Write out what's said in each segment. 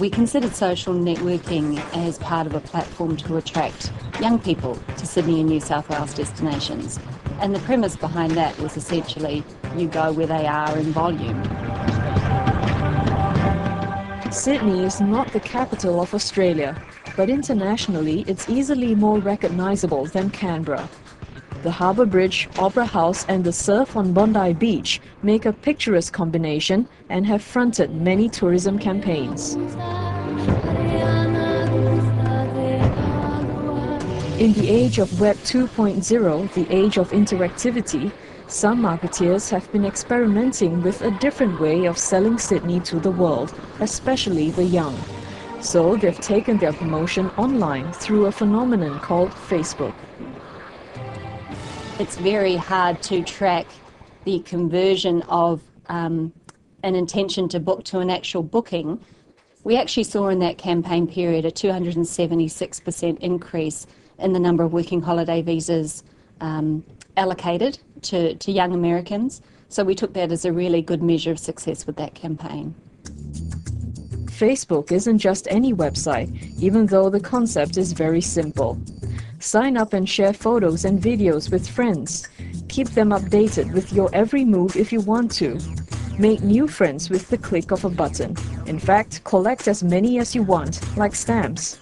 We considered social networking as part of a platform to attract young people to Sydney and New South Wales destinations. And the premise behind that was essentially you go where they are in volume. Sydney is not the capital of Australia, but internationally it's easily more recognisable than Canberra. The Harbour Bridge, Opera House and the surf on Bondi Beach make a picturesque combination and have fronted many tourism campaigns. In the age of Web 2.0, the age of interactivity, some marketeers have been experimenting with a different way of selling Sydney to the world, especially the young. So they've taken their promotion online through a phenomenon called Facebook. It's very hard to track the conversion of an intention to book to an actual booking. We actually saw in that campaign period a 276% increase in the number of working holiday visas allocated to young Americans. So we took that as a really good measure of success with that campaign. Facebook isn't just any website, even though the concept is very simple. Sign up and share photos and videos with friends. Keep them updated with your every move if you want to. Make new friends with the click of a button. In fact, collect as many as you want, like stamps.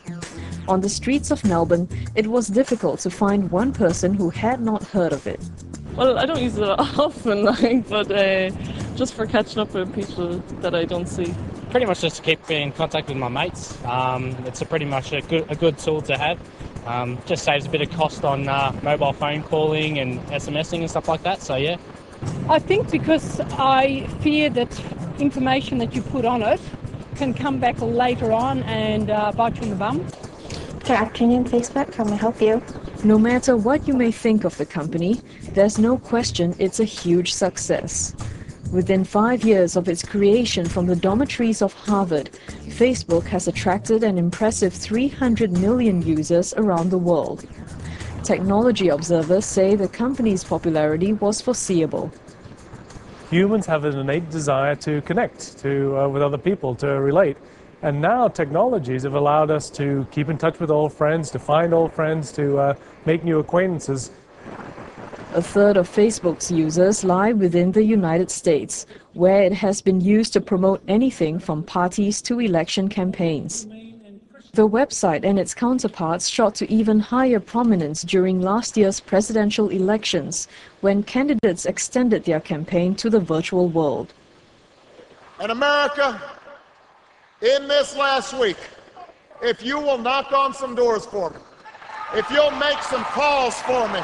On the streets of Melbourne, it was difficult to find one person who had not heard of it. Well, I don't use it often, but just for catching up with people that I don't see. Pretty much just to keep in contact with my mates. It's pretty much a good tool to have. Just saves a bit of cost on mobile phone calling and SMSing and stuff like that, so yeah. I think because I fear that information that you put on it can come back later on and bite you in the bum. Good afternoon, Facebook. How may I help you? No matter what you may think of the company, there's no question it's a huge success. Within 5 years of its creation from the dormitories of Harvard, Facebook has attracted an impressive 300 million users around the world. Technology observers say the company's popularity was foreseeable. Humans have an innate desire to connect with other people, to relate. And now technologies have allowed us to keep in touch with old friends, to find old friends, to make new acquaintances. A third of Facebook's users lie within the United States, where it has been used to promote anything from parties to election campaigns. The website and its counterparts shot to even higher prominence during last year's presidential elections, when candidates extended their campaign to the virtual world. And America, in this last week, if you will knock on some doors for me, if you'll make some calls for me,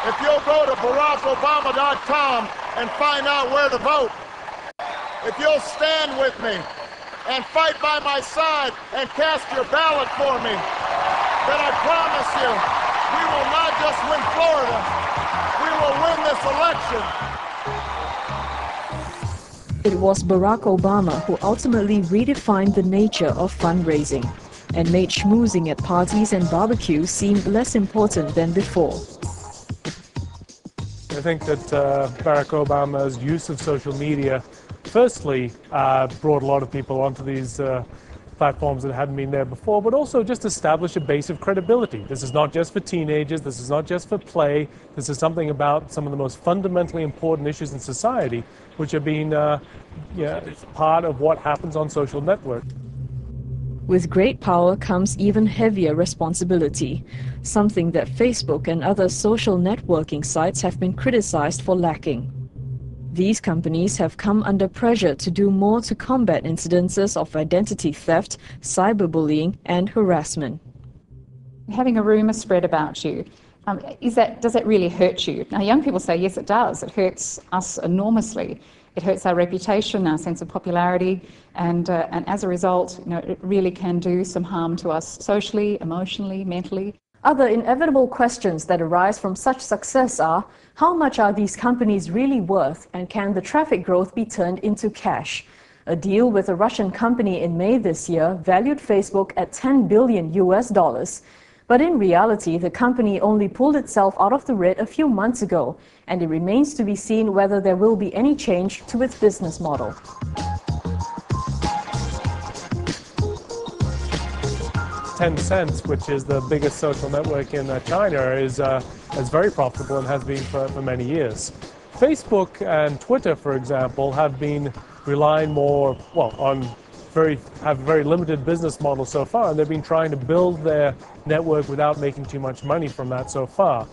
if you'll go to BarackObama.com and find out where to vote, if you'll stand with me and fight by my side and cast your ballot for me, then I promise you, we will not just win Florida, we will win this election. It was Barack Obama who ultimately redefined the nature of fundraising and made schmoozing at parties and barbecues seem less important than before. I think that Barack Obama's use of social media firstly brought a lot of people onto these platforms that hadn't been there before, but also just established a base of credibility. This is not just for teenagers, this is not just for play, this is something about some of the most fundamentally important issues in society, which have been part of what happens on social networks. With great power comes even heavier responsibility, something that Facebook and other social networking sites have been criticized for lacking. These companies have come under pressure to do more to combat incidences of identity theft, cyberbullying and harassment. Having a rumour spread about you, does that really hurt you? Now, young people say, yes, it does. It hurts us enormously. It hurts our reputation, our sense of popularity, and as a result, it really can do some harm to us socially, emotionally, mentally. Other inevitable questions that arise from such success are, how much are these companies really worth, and can the traffic growth be turned into cash? A deal with a Russian company in May this year valued Facebook at $10 billion. But in reality, the company only pulled itself out of the red a few months ago, and it remains to be seen whether there will be any change to its business model. Tencent, which is the biggest social network in China, is very profitable and has been for many years. Facebook and Twitter, for example, have been relying more, have very limited business models so far, and they've been trying to build their network without making too much money from that so far.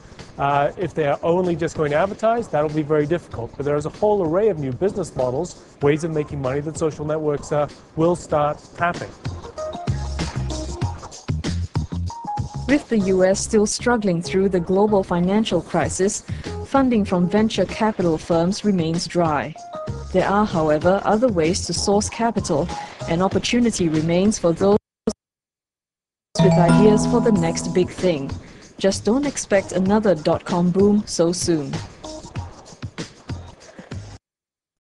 If they are only just going to advertise, that'll be very difficult. But there's a whole array of new business models, ways of making money that social networks will start tapping. With the US still struggling through the global financial crisis, funding from venture capital firms remains dry. There are, however, other ways to source capital, and opportunity remains for those with ideas for the next big thing. Just don't expect another .com boom so soon.